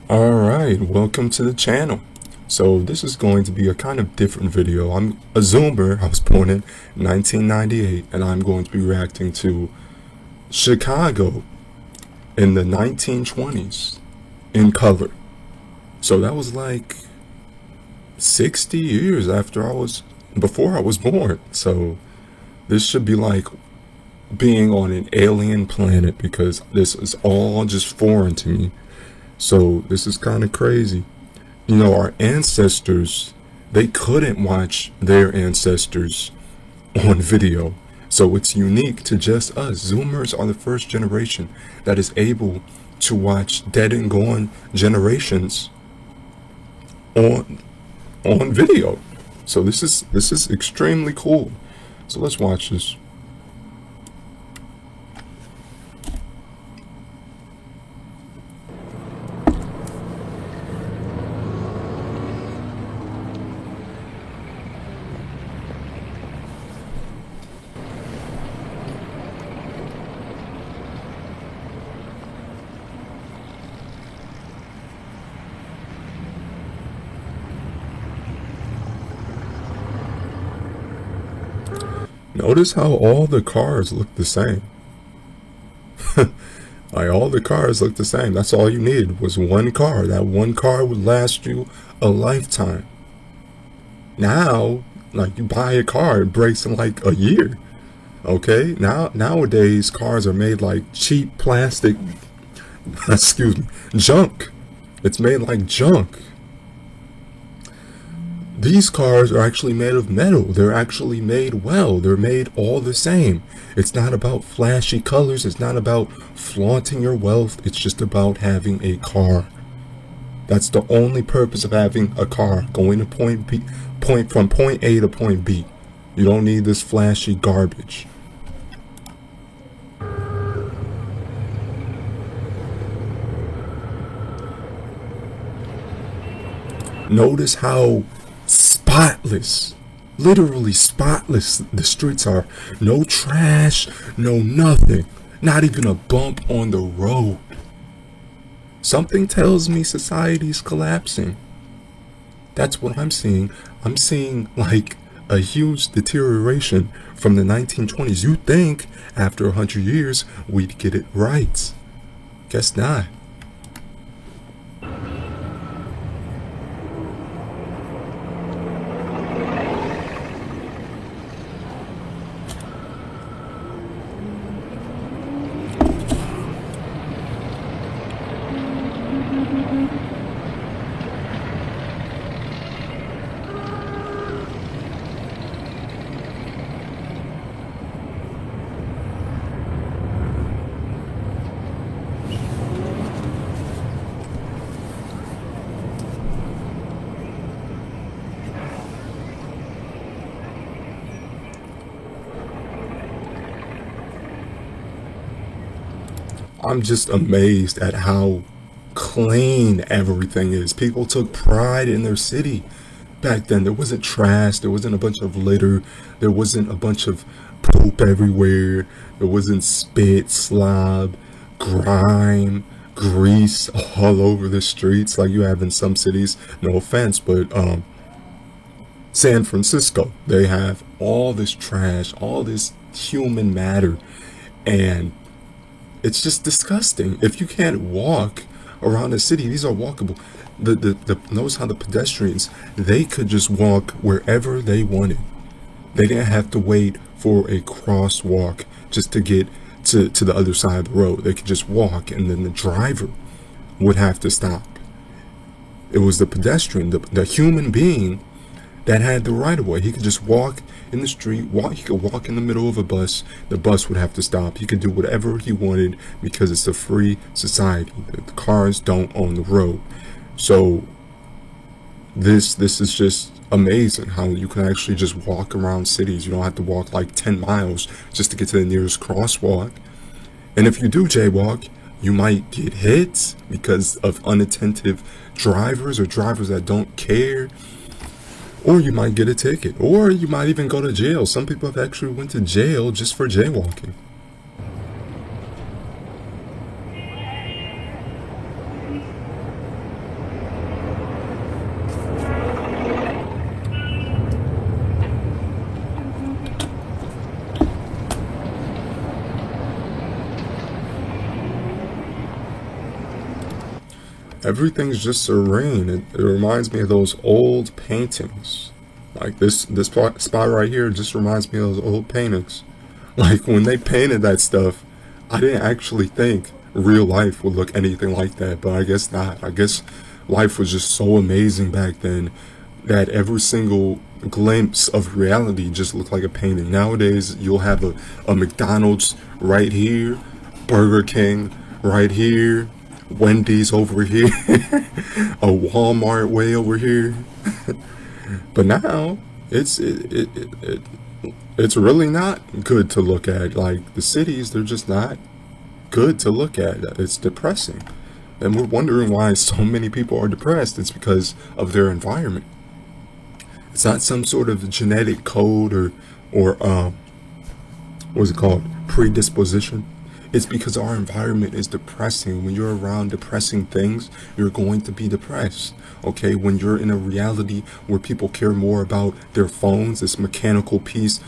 Alright, welcome to the channel. So this is going to be a kind of different video. I'm a Zoomer. I was born in 1998 and I'm going to be reacting to Chicago in the 1920s in color. So that was like 60 years before I was born. So this should be like being on an alien planet because this is all just foreign to me. So this is kind of crazy. You know, our ancestors, they couldn't watch their ancestors on video. So it's unique to just us. Zoomers are the first generation that is able to watch dead and gone generations on video. So this is extremely cool. So let's watch this. Notice how all the cars look the same. Like all the cars look the same. That's all you needed was one car. That one car would last you a lifetime. Now, like you buy a car, it breaks in like a year. Okay? Nowadays cars are made like cheap plastic excuse me, junk. It's made like junk. These cars are actually made of metal. They're actually made well. They're made all the same. It's not about flashy colors. It's not about flaunting your wealth. It's just about having a car. That's the only purpose of having a car. Going to from point A to point B. You don't need this flashy garbage. Notice how spotless, literally spotless the streets are. No trash, no nothing, not even a bump on the road. Something tells me society's collapsing. That's what I'm seeing. I'm seeing like a huge deterioration from the 1920s. You'd think after 100 years we'd get it right. Guess not. I'm just amazed at how clean everything is. People took pride in their city back then. There wasn't trash, there wasn't a bunch of litter, there wasn't a bunch of poop everywhere, there wasn't spit, slob, grime, grease all over the streets like you have in some cities. No offense, but San Francisco, they have all this trash, all this human matter, and it's just disgusting. If you can't walk around the city, these are walkable. Notice how the pedestrians, they could just walk wherever they wanted. They didn't have to wait for a crosswalk just to get to the other side of the road. They could just walk, and then the driver would have to stop. It was the pedestrian, the human being that had the right of way. He could just walk in the street, he could walk in the middle of a bus, the bus would have to stop. He could do whatever he wanted because it's a free society. The cars don't own the road. So this is just amazing how you can actually just walk around cities. You don't have to walk like 10 miles just to get to the nearest crosswalk. And if you do jaywalk, you might get hit because of unattentive drivers or drivers that don't care. Or you might get a ticket, or you might even go to jail. Some people have actually went to jail just for jaywalking. Everything's just serene. It reminds me of those old paintings. Like this spot right here just reminds me of those old paintings. Like when they painted that stuff, I didn't actually think real life would look anything like that, but I guess not. I guess life was just so amazing back then that every single glimpse of reality just looked like a painting. Nowadays, you'll have a McDonald's right here, Burger King right here, Wendy's over here, a Walmart way over here. But now it's really not good to look at. Like the cities, they're just not good to look at. It's depressing. And we're wondering why so many people are depressed. It's because of their environment. It's not some sort of genetic code or what's it called? Predisposition. It's because our environment is depressing. When you're around depressing things, you're going to be depressed. Okay, when you're in a reality where people care more about their phones, this mechanical piece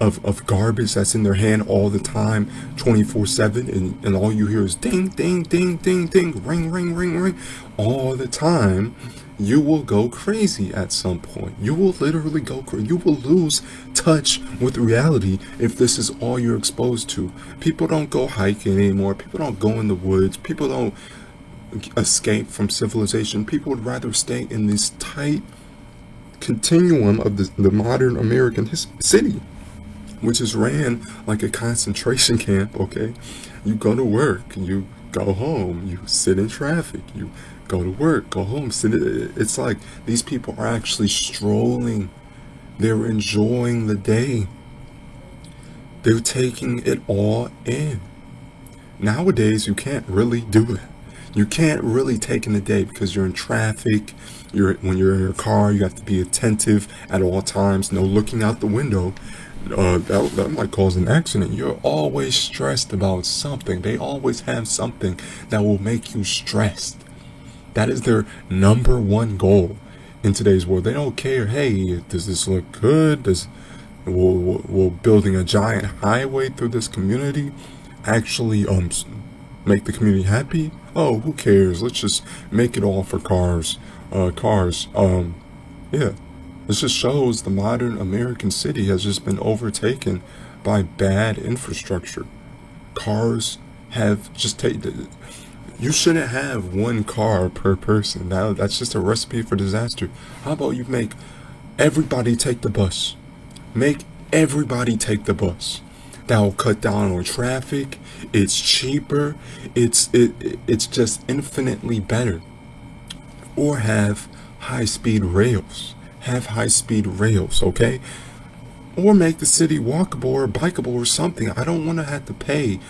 of garbage that's in their hand all the time, 24/7, and all you hear is ding, ding, ding, ding, ding, ring, ring, ring, ring, all the time, you will go crazy at some point. You will literally go crazy. You will lose touch with reality if this is all you're exposed to. People don't go hiking anymore. People don't go in the woods. People don't escape from civilization. People would rather stay in this tight continuum of the modern American city, which is ran like a concentration camp. Okay, you go to work, you go home, you sit in traffic, you go to work, go home, it's like these people are actually strolling. They're enjoying the day. They're taking it all in. Nowadays, you can't really do that. You can't really take in the day because you're in traffic. When you're in your car, you have to be attentive at all times. No looking out the window. That might cause an accident. You're always stressed about something. They always have something that will make you stressed. That is their number one goal in today's world. They don't care. Hey, does this look good? Will building a giant highway through this community actually make the community happy? Oh, who cares? Let's just make it all for cars. Yeah. This just shows the modern American city has just been overtaken by bad infrastructure. Cars have just taken. You shouldn't have one car per person. Now that's just a recipe for disaster. How about you make everybody take the bus? Make everybody take the bus. That will cut down on traffic. It's cheaper. It's just infinitely better. Or have high-speed rails. Have high-speed rails, okay? Or make the city walkable or bikeable or something. I don't want to have to pay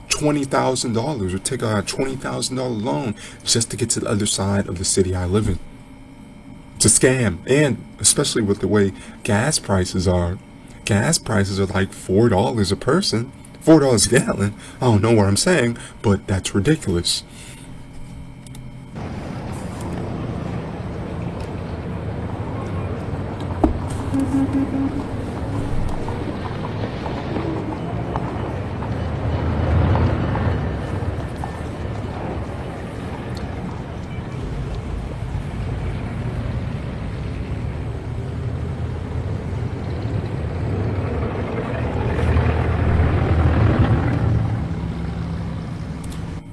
$20,000 or take a $20,000 loan just to get to the other side of the city I live in. It's a scam. And especially with the way gas prices are. Gas prices are like $4 a person, $4 a gallon. I don't know what I'm saying, but that's ridiculous.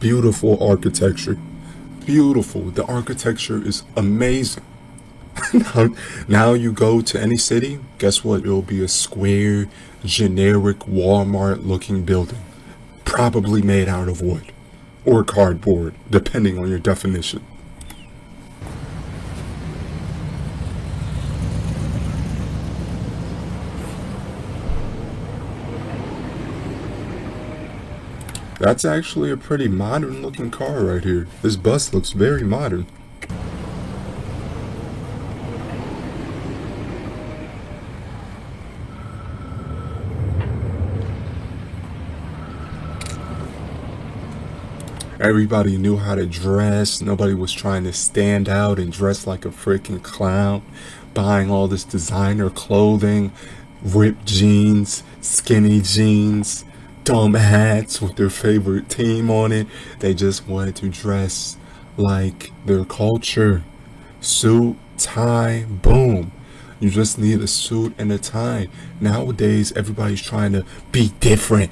Beautiful architecture. Beautiful. The architecture is amazing. Now you go to any city, guess what? It'll be a square, generic Walmart looking building. Probably made out of wood or cardboard, depending on your definition. That's actually a pretty modern looking car right here. This bus looks very modern. Everybody knew how to dress. Nobody was trying to stand out and dress like a freaking clown, buying all this designer clothing, ripped jeans, skinny jeans, dumb hats with their favorite team on it. They just wanted to dress like their culture. Suit, tie, boom. You just need a suit and a tie. Nowadays, everybody's trying to be different.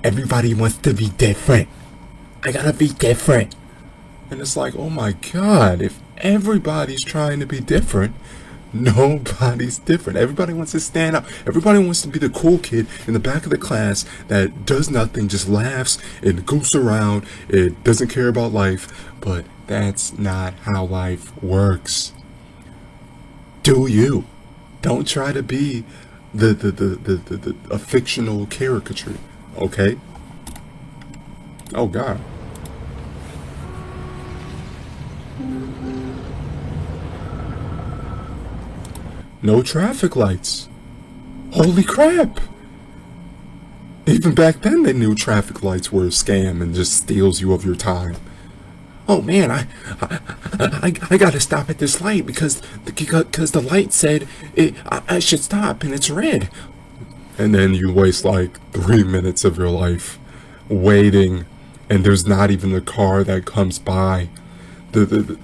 Everybody wants to be different. I gotta be different. And it's like, oh my God, if everybody's trying to be different, nobody's different. Everybody wants to stand out. Everybody wants to be the cool kid in the back of the class that does nothing, just laughs and goofs around. It doesn't care about life. But that's not how life works. Do you? Don't try to be a fictional caricature. Okay? Oh God. No traffic lights. Holy crap. Even back then they knew traffic lights were a scam and just steals you of your time. Oh man, I gotta stop at this light because the light said I should stop and it's red. And then you waste like 3 minutes of your life waiting, and there's not even a car that comes by. The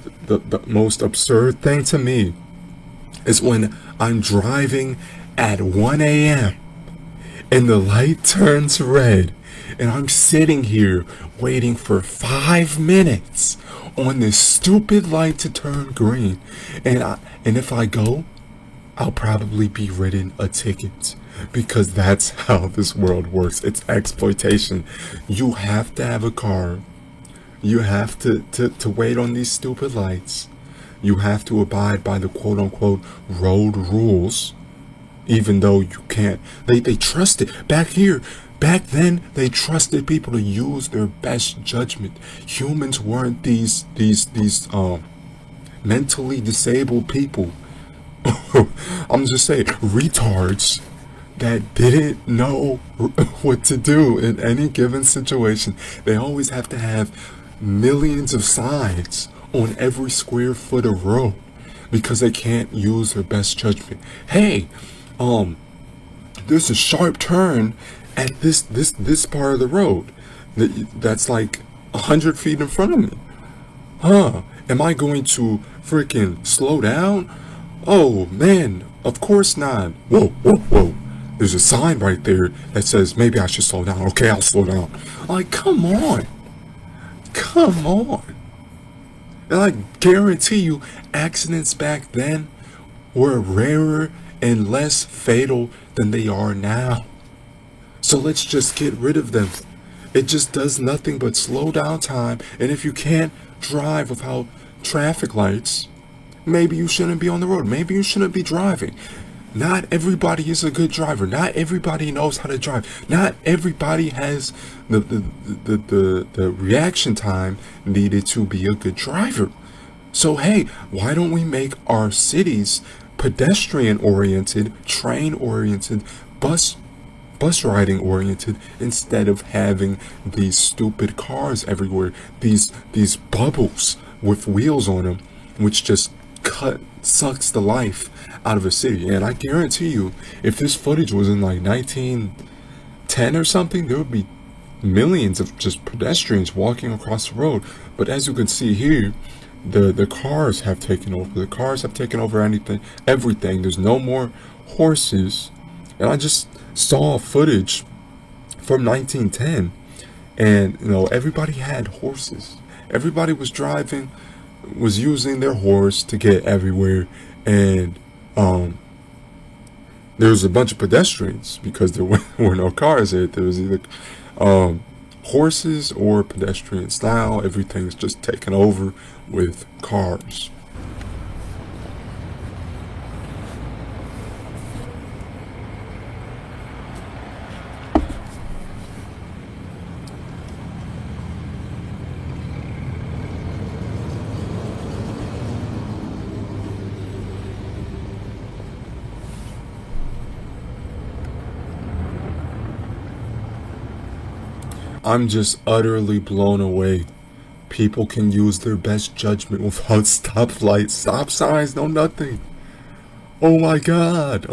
most absurd thing to me is when I'm driving at 1 a.m. and the light turns red, and I'm sitting here waiting for 5 minutes on this stupid light to turn green, and if I go, I'll probably be written a ticket, because that's how this world works. It's exploitation. You have to have a car. You have to wait on these stupid lights. You have to abide by the quote unquote road rules, even though you can't. They trusted back then, they trusted people to use their best judgment. Humans weren't these mentally disabled people. I'm just saying, retards that didn't know what to do in any given situation. They always have to have millions of signs on every square foot of road because they can't use their best judgment. Hey, there's a sharp turn at this part of the road that's like 100 feet in front of me. Am I going to freaking slow down? Oh man, of course not. Whoa. There's a sign right there that says maybe I should slow down. Okay, I'll slow down. Like, come on. And I guarantee you, accidents back then were rarer and less fatal than they are now. So let's just get rid of them. It just does nothing but slow down time. And if you can't drive without traffic lights, maybe you shouldn't be on the road. Maybe you shouldn't be driving. Not everybody is a good driver. Not everybody knows how to drive. Not everybody has the reaction time needed to be a good driver. So hey, why don't we make our cities pedestrian oriented, train oriented, bus riding oriented, instead of having these stupid cars everywhere, these bubbles with wheels on them, which just sucks the life out of a city. And I guarantee you, if this footage was in like 1910 or something, there would be millions of just pedestrians walking across the road. But as you can see here, the cars have taken over. The cars have taken over everything. There's no more horses. And I just saw footage from 1910, and everybody had horses. Everybody was using their horse to get everywhere, and there was a bunch of pedestrians because there were no cars there. There was either horses or pedestrians. Now everything's just taken over with cars. I'm just utterly blown away. People can use their best judgment without stoplights, stop signs, no nothing. Oh my God,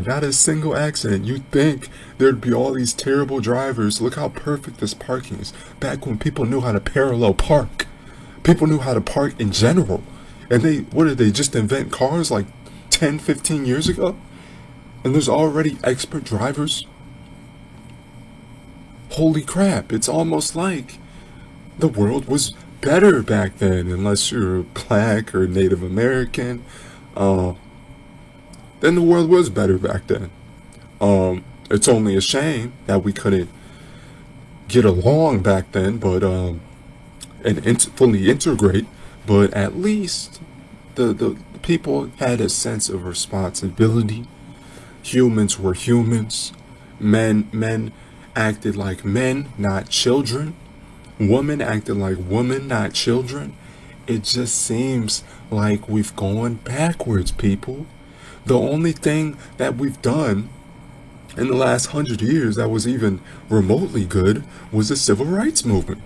not a single accident. You'd think there'd be all these terrible drivers. Look how perfect this parking is. Back when people knew how to parallel park. People knew how to park in general. And what did they just invent cars like 10, 15 years ago? And there's already expert drivers. Holy crap, it's almost like the world was better back then, unless you're black or Native American. Then the world was better back then. It's only a shame that we couldn't get along back then, but and fully integrate. But at least the people had a sense of responsibility. Humans were humans. Men acted like men, not children. Women acted like women, not children. It just seems like we've gone backwards, people. The only thing that we've done in the last 100 years that was even remotely good was the civil rights movement.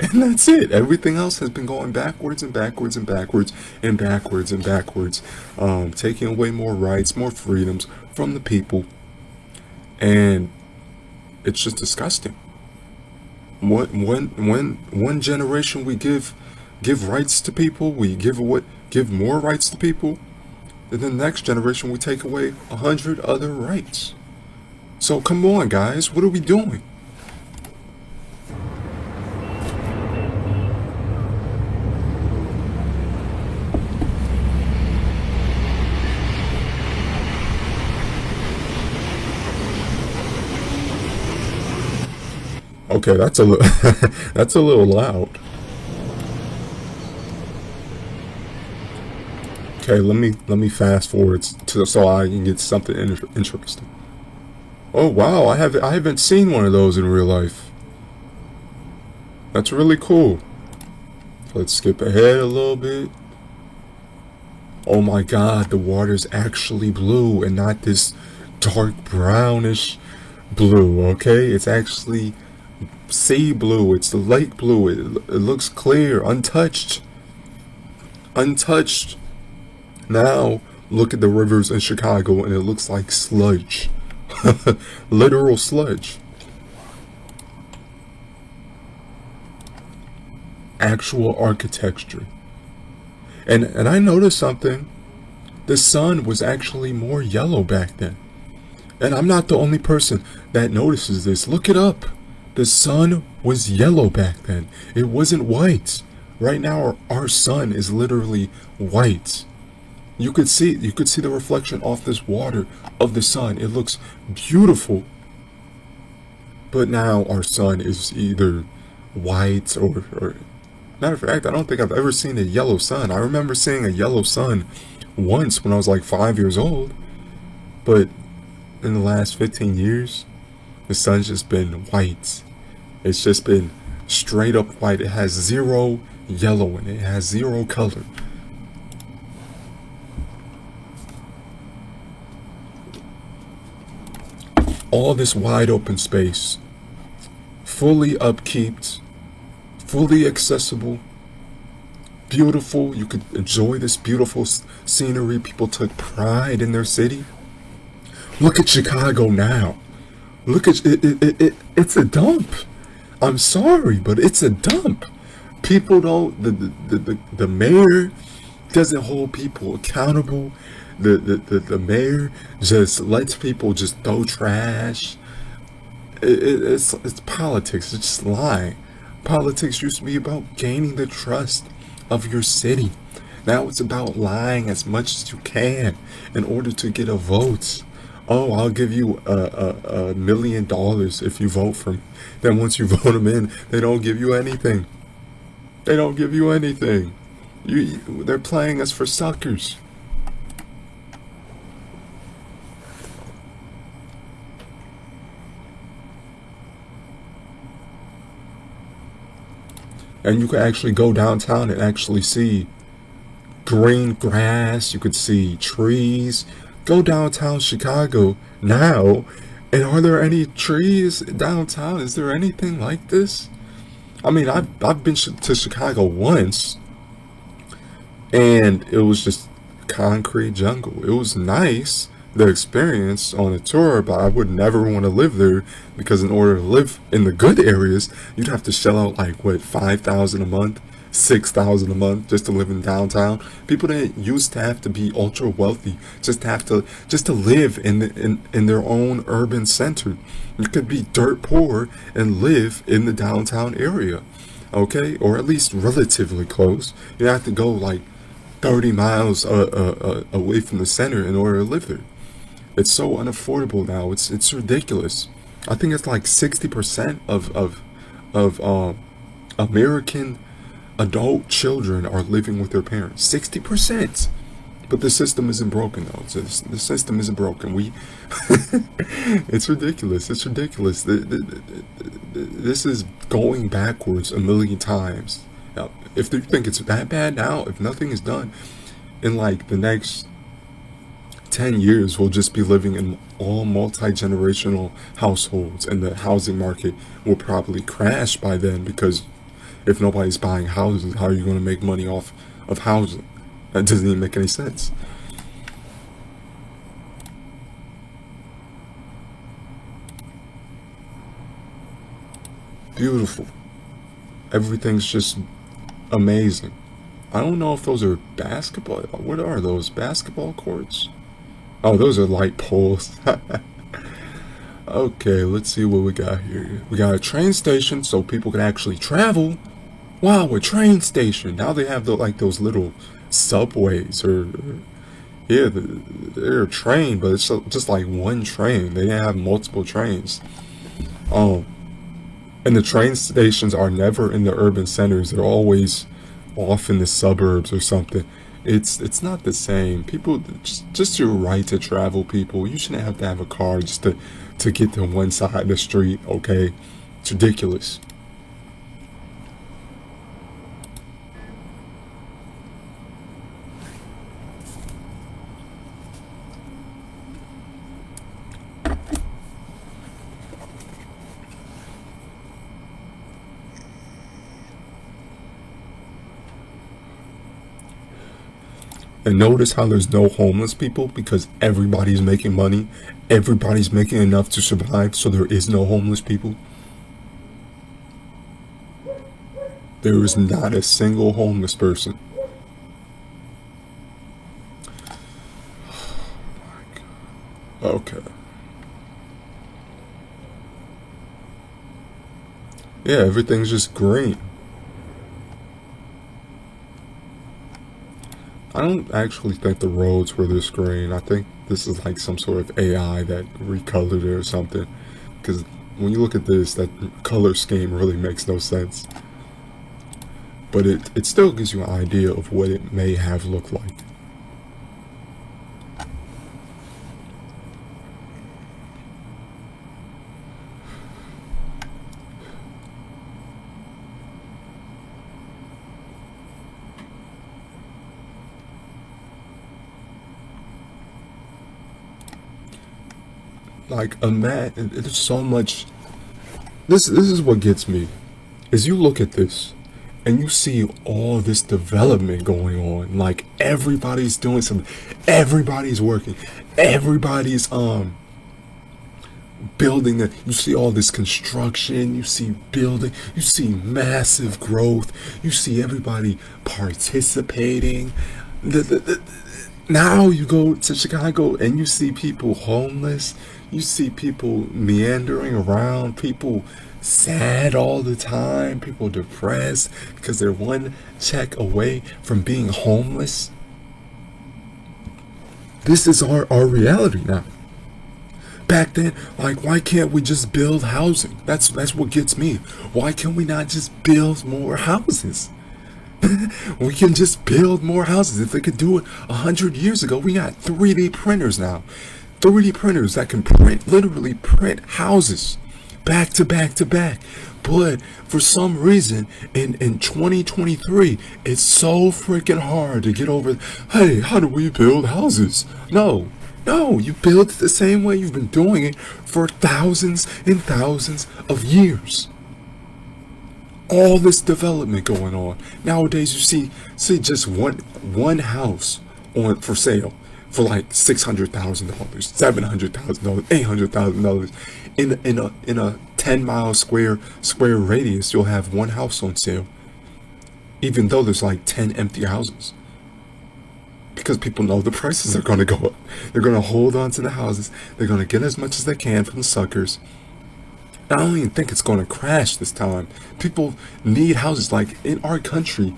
And that's it. Everything else has been going backwards and backwards and backwards and backwards and backwards, taking away more rights, more freedoms from the people. And it's just disgusting. One generation we give rights to people, we give more rights to people, and then the next generation we take away 100 other rights. So come on, guys, what are we doing? Okay, that's a little that's a little loud. Okay, let me fast forward to so I can get something interesting. Oh wow, I haven't seen one of those in real life. That's really cool. Let's skip ahead a little bit. Oh my god, the water's actually blue and not this dark brownish blue, okay? It's actually sea blue, it's the lake blue. It looks clear, untouched. Untouched. Now, look at the rivers in Chicago and it looks like sludge. Literal sludge. Actual architecture. And I noticed something. The sun was actually more yellow back then. And I'm not the only person that notices this. Look it up. The sun was yellow back then. It wasn't white. Right now our sun is literally white. You could see the reflection off this water of the sun. It looks beautiful. But now our sun is either white or matter of fact, I don't think I've ever seen a yellow sun. I remember seeing a yellow sun once when I was like 5 years old. But in the last 15 years, the sun's just been white. It's just been straight up white. It has zero yellow in it. It has zero color. All this wide open space, fully upkept, fully accessible, beautiful. You could enjoy this beautiful scenery. People took pride in their city. Look at Chicago now. Look at it. It's a dump. I'm sorry, but it's a dump. People don't. The mayor doesn't hold people accountable. The mayor just lets people just throw trash. It's politics. It's just lying. Politics used to be about gaining the trust of your city. Now it's about lying as much as you can in order to get a vote. Oh, I'll give you $1 million if you vote for me. Then once you vote them in, they don't give you anything. They don't give you anything. They're playing us for suckers. And you could actually go downtown and actually see green grass. You could see trees. Go downtown Chicago now, and are there any trees downtown? Is there anything like this? I mean, I've been to Chicago once, and it was just concrete jungle. It was nice, the experience on a tour, but I would never want to live there because in order to live in the good areas, you'd have to shell out like what, $5,000 a month 6,000 a month just to live in downtown. People didn't used to have to be ultra wealthy just to live in their own urban center. You could be dirt poor and live in the downtown area, okay, or at least relatively close. You have to go like 30 miles away from the center in order to live there. It's so unaffordable now. It's ridiculous. I think it's like 60% of American adult children are living with their parents. 60%. But the system isn't broken though. The system isn't broken. It's ridiculous. It's ridiculous. This is going backwards a million times. Now, if you think it's that bad now, if nothing is done, in like the next 10 years, we'll just be living in all multi-generational households, and the housing market will probably crash by then, because if nobody's buying houses, how are you going to make money off of housing? That doesn't even make any sense. Beautiful. Everything's just amazing. I don't know if those are basketball. What are those? Basketball courts? Oh, those are light poles. Okay, let's see what we got here. We got a train station so people can actually travel. Wow, a train station. Now they have like those little subways, or yeah, they're a train, but it's just like one train. They have multiple trains. Um, and the train stations are never in the urban centers. They're always off in the suburbs or something. It's not the same. People, just your right to travel, people. You shouldn't have to have a car just to get to one side of the street, okay? It's ridiculous. And notice how there's no homeless people, because everybody's making money. Everybody's making enough to survive, so there is no homeless people. There is not a single homeless person. Okay. Yeah, everything's just green. I don't actually think the roads were this green. I think this is like some sort of AI that recolored it or something. Because when you look at this, that color scheme really makes no sense. But it still gives you an idea of what it may have looked like. Like, imagine, there's so much. This is what gets me. Is you look at this and you see all this development going on. Like, everybody's doing something. Everybody's working. Everybody's building it. You see all this construction, you see building, you see massive growth, you see everybody participating. Now you go to Chicago and you see people homeless, you see people meandering around, people sad all the time, people depressed because they're one check away from being homeless. This is our reality now. Back then, like, why can't we just build housing? That's what gets me. Why can we not just build more houses? We can just build more houses. If they could do it 100 years ago, we got 3D printers now. 3D printers that can literally print houses back to back to back. But for some reason, in 2023, it's so freaking hard to get over. Hey, how do we build houses? No, you build it the same way you've been doing it for thousands and thousands of years. All this development going on. Nowadays, you see just one house on for sale for like $600,000, $700,000, $800,000. In a 10-mile square radius, you'll have one house on sale. even though there's like 10 empty houses. Because people know the prices are going to go up. They're going to hold on to the houses. They're going to get as much as they can from the suckers. I don't even think it's going to crash this time. People need houses. Like in our country,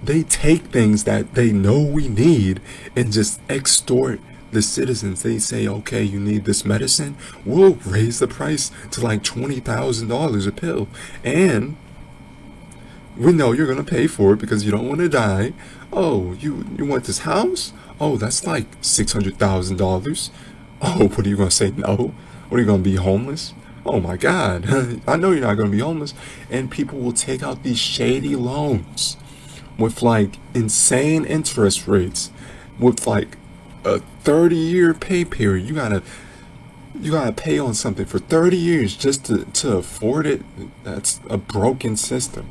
they take things that they know we need and just extort the citizens. They say, okay, you need this medicine, we'll raise the price to like $20,000 a pill, and we know you're gonna pay for it because you don't want to die. Oh, you want this house? Oh, that's like $600,000. Oh, what are you gonna say no? What are you gonna be homeless? Oh my God, I know you're not gonna be homeless. And people will take out these shady loans with like insane interest rates, with like a 30-year pay period. You gotta pay on something for 30 years just to afford it. That's a broken system.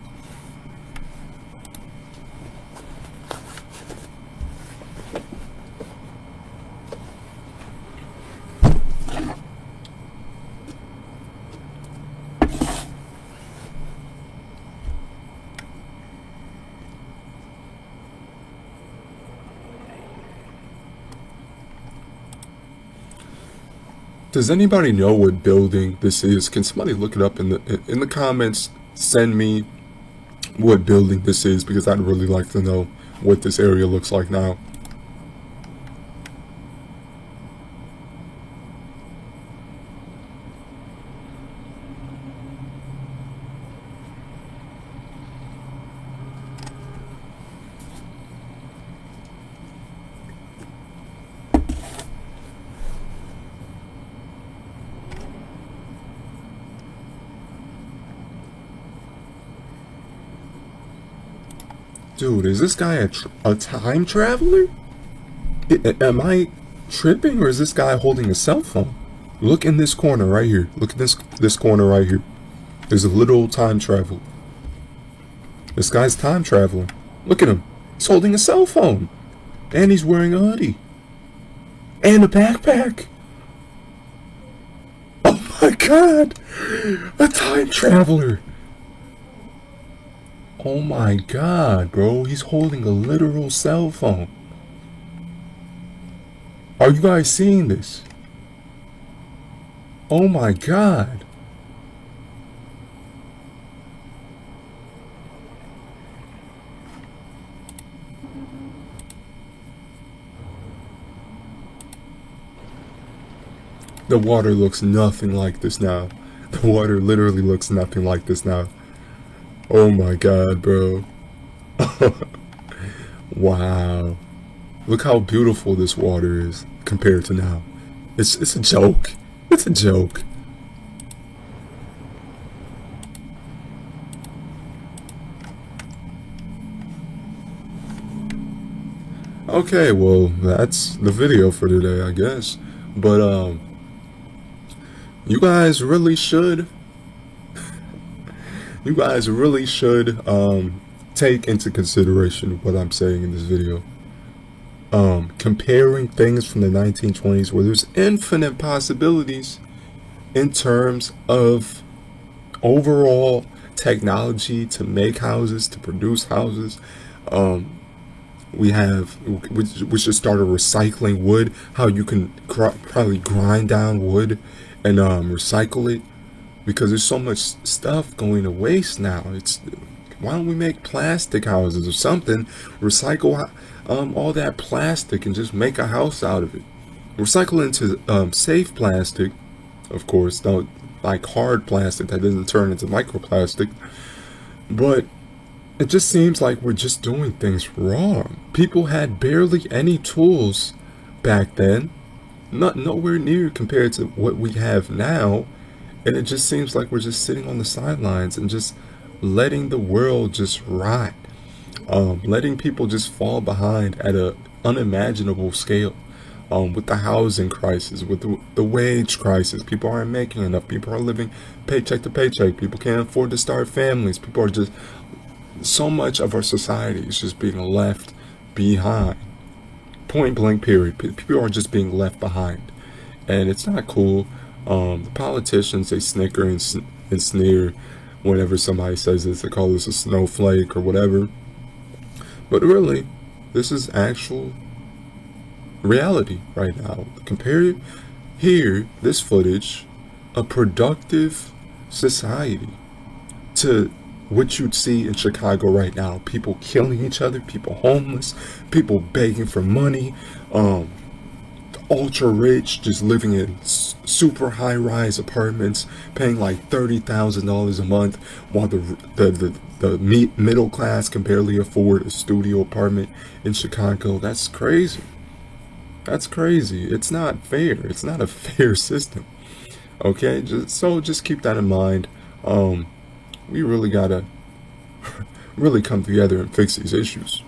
Does anybody know what building this is? Can somebody look it up in the comments? Send me what building this is, because I'd really like to know what this area looks like now. Dude, is this guy a time traveler? Am I tripping, or is this guy holding a cell phone? Look in this corner right here. Look at this corner right here. There's a little time travel. This guy's time traveling. Look at him. He's holding a cell phone. And he's wearing a hoodie. And a backpack. Oh my God. A time traveler. Oh my God, bro. He's holding a literal cell phone. Are you guys seeing this? Oh my God. The water looks nothing like this now. The water literally looks nothing like this now. Oh my God, bro. Wow. Look how beautiful this water is compared to now. It's a joke. It's a joke. Okay, well, that's the video for today, I guess. But you guys really should take into consideration what I'm saying in this video. Comparing things from the 1920s, where there's infinite possibilities in terms of overall technology to make houses, to produce houses. We should start recycling wood. How you can probably grind down wood and recycle it, because there's so much stuff going to waste now. Why don't we make plastic houses or something? Recycle all that plastic and just make a house out of it. Recycle into safe plastic, of course, don't like hard plastic that doesn't turn into microplastic. But it just seems like we're just doing things wrong. People had barely any tools back then, nowhere near compared to what we have now. And it just seems like we're just sitting on the sidelines and just letting the world just rot, letting people just fall behind at a unimaginable scale, with the housing crisis, with the wage crisis. People aren't making enough. People are living paycheck to paycheck. People can't afford to start families. People are just, so much of our society is just being left behind. Point blank period. People are just being left behind, and it's not cool. The politicians, they snicker and sneer whenever somebody says this, they call this a snowflake or whatever. But really, this is actual reality right now. Compare here, this footage, a productive society, to what you'd see in Chicago right now. People killing each other, people homeless, people begging for money, ultra rich just living in super high rise apartments, paying like $30,000 a month, while the middle class can barely afford a studio apartment in Chicago. That's crazy. That's crazy. It's not fair. It's not a fair system. Okay, just keep that in mind. We really gotta really come together and fix these issues.